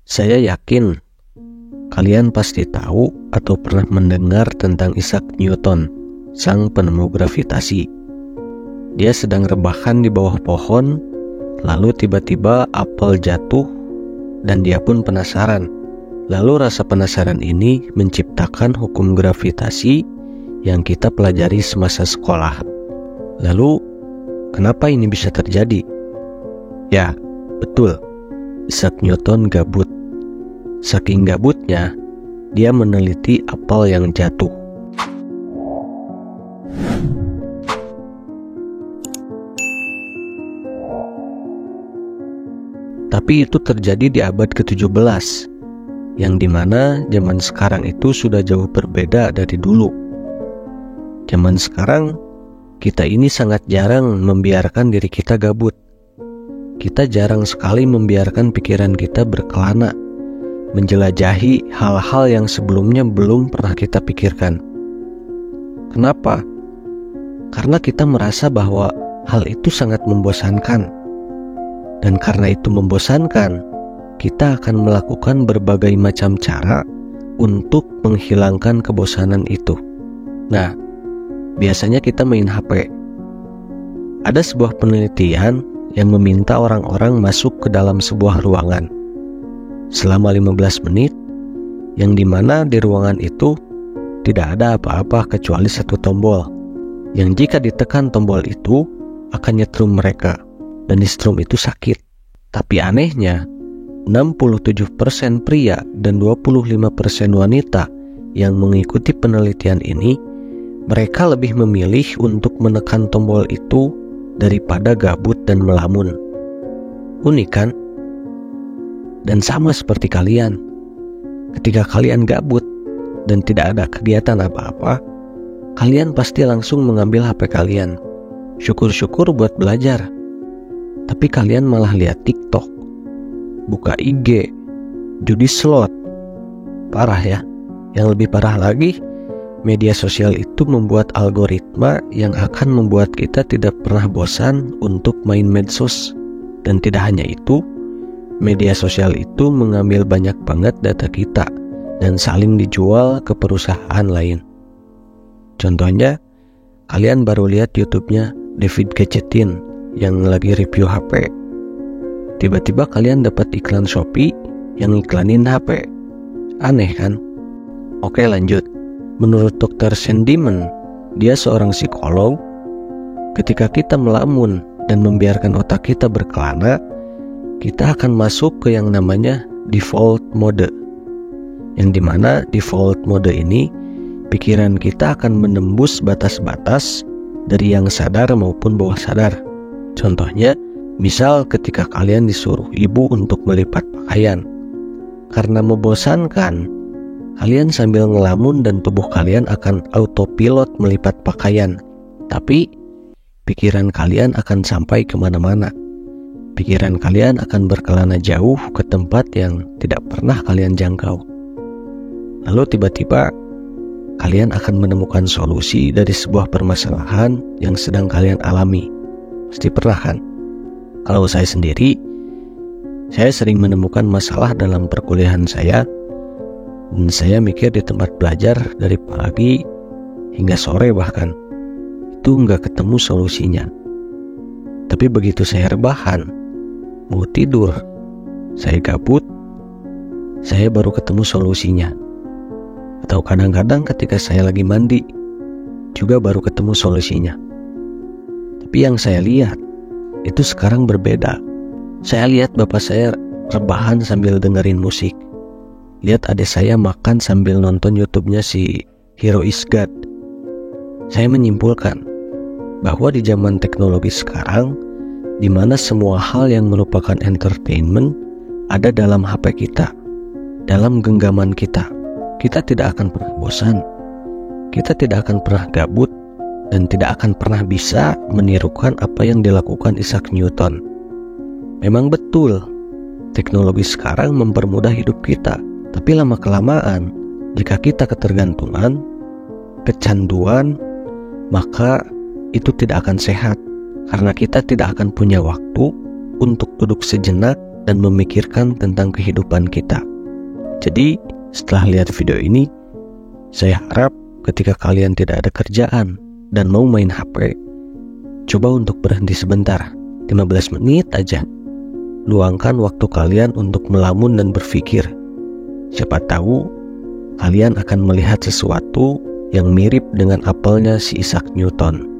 Saya yakin kalian pasti tahu atau pernah mendengar tentang Isaac Newton, sang penemu gravitasi. Dia sedang rebahan di bawah pohon, lalu tiba-tiba apel jatuh dan dia pun penasaran. Lalu rasa penasaran ini menciptakan hukum gravitasi yang kita pelajari semasa sekolah. Lalu, kenapa ini bisa terjadi? Ya, betul. Isaac Newton gabut. Saking gabutnya, dia meneliti apel yang jatuh. Tapi itu terjadi di abad ke-17, yang dimana zaman sekarang itu sudah jauh berbeda dari dulu. Zaman sekarang, kita ini sangat jarang membiarkan diri kita gabut. Kita jarang sekali membiarkan pikiran kita berkelana, menjelajahi hal-hal yang sebelumnya belum pernah kita pikirkan. Kenapa? Karena kita merasa bahwa hal itu sangat membosankan. Dan karena itu membosankan, kita akan melakukan berbagai macam cara untuk menghilangkan kebosanan itu. Nah, biasanya kita main HP. Ada sebuah penelitian yang meminta orang-orang masuk ke dalam sebuah ruangan selama 15 menit, yang dimana di ruangan itu tidak ada apa-apa kecuali satu tombol, yang jika ditekan tombol itu akan nyetrum mereka, dan di-strum itu sakit. Tapi anehnya, 67% pria dan 25% wanita yang mengikuti penelitian ini, mereka lebih memilih untuk menekan tombol itu daripada gabut dan melamun. Unik kan? Dan sama seperti kalian, ketika kalian gabut dan tidak ada kegiatan apa-apa, kalian pasti langsung mengambil HP kalian. Syukur-syukur buat belajar, tapi kalian malah lihat TikTok, buka IG, judi slot. Parah ya. Yang lebih parah lagi, media sosial itu membuat algoritma yang akan membuat kita tidak pernah bosan untuk main medsos. Dan tidak hanya itu, media sosial itu mengambil banyak banget data kita dan saling dijual ke perusahaan lain. Contohnya, kalian baru lihat YouTube-nya David Gadgetin yang lagi review HP. Tiba-tiba kalian dapat iklan Shopee yang iklanin HP. Aneh kan? Oke, lanjut. Menurut Dr. Sandeman, dia seorang psikolog, ketika kita melamun dan membiarkan otak kita berkelana, kita akan masuk ke yang namanya default mode. Yang dimana default mode ini, pikiran kita akan menembus batas-batas dari yang sadar maupun bawah sadar. Contohnya, misal ketika kalian disuruh ibu untuk melipat pakaian. Karena membosankan, kalian sambil ngelamun dan tubuh kalian akan autopilot melipat pakaian. Tapi, pikiran kalian akan sampai kemana-mana. Pikiran kalian akan berkelana jauh ke tempat yang tidak pernah kalian jangkau. Lalu tiba-tiba, kalian akan menemukan solusi dari sebuah permasalahan yang sedang kalian alami. Pasti pernah kan? Kalau saya sendiri, saya sering menemukan masalah dalam perkuliahan saya, dan saya mikir di tempat belajar dari pagi hingga sore bahkan, itu nggak ketemu solusinya. Tapi begitu saya rebahan, mau tidur, saya gabut, saya baru ketemu solusinya. Atau kadang-kadang ketika saya lagi mandi, juga baru ketemu solusinya. Tapi yang saya lihat, itu sekarang berbeda. Saya lihat bapak saya rebahan sambil dengerin musik. Lihat adik saya makan sambil nonton YouTube-nya si Hero is God. Saya menyimpulkan bahwa di zaman teknologi sekarang, di mana semua hal yang merupakan entertainment ada dalam HP kita, dalam genggaman kita, kita tidak akan pernah bosan, kita tidak akan pernah gabut, dan tidak akan pernah bisa menirukan apa yang dilakukan Isaac Newton. Memang betul, teknologi sekarang mempermudah hidup kita, tapi lama-kelamaan, jika kita ketergantungan, kecanduan, maka itu tidak akan sehat, karena kita tidak akan punya waktu untuk duduk sejenak dan memikirkan tentang kehidupan kita. Jadi, setelah lihat video ini, saya harap ketika kalian tidak ada kerjaan dan mau main HP, coba untuk berhenti sebentar, 15 menit aja. Luangkan waktu kalian untuk melamun dan berpikir. Siapa tahu, kalian akan melihat sesuatu yang mirip dengan apelnya si Isaac Newton.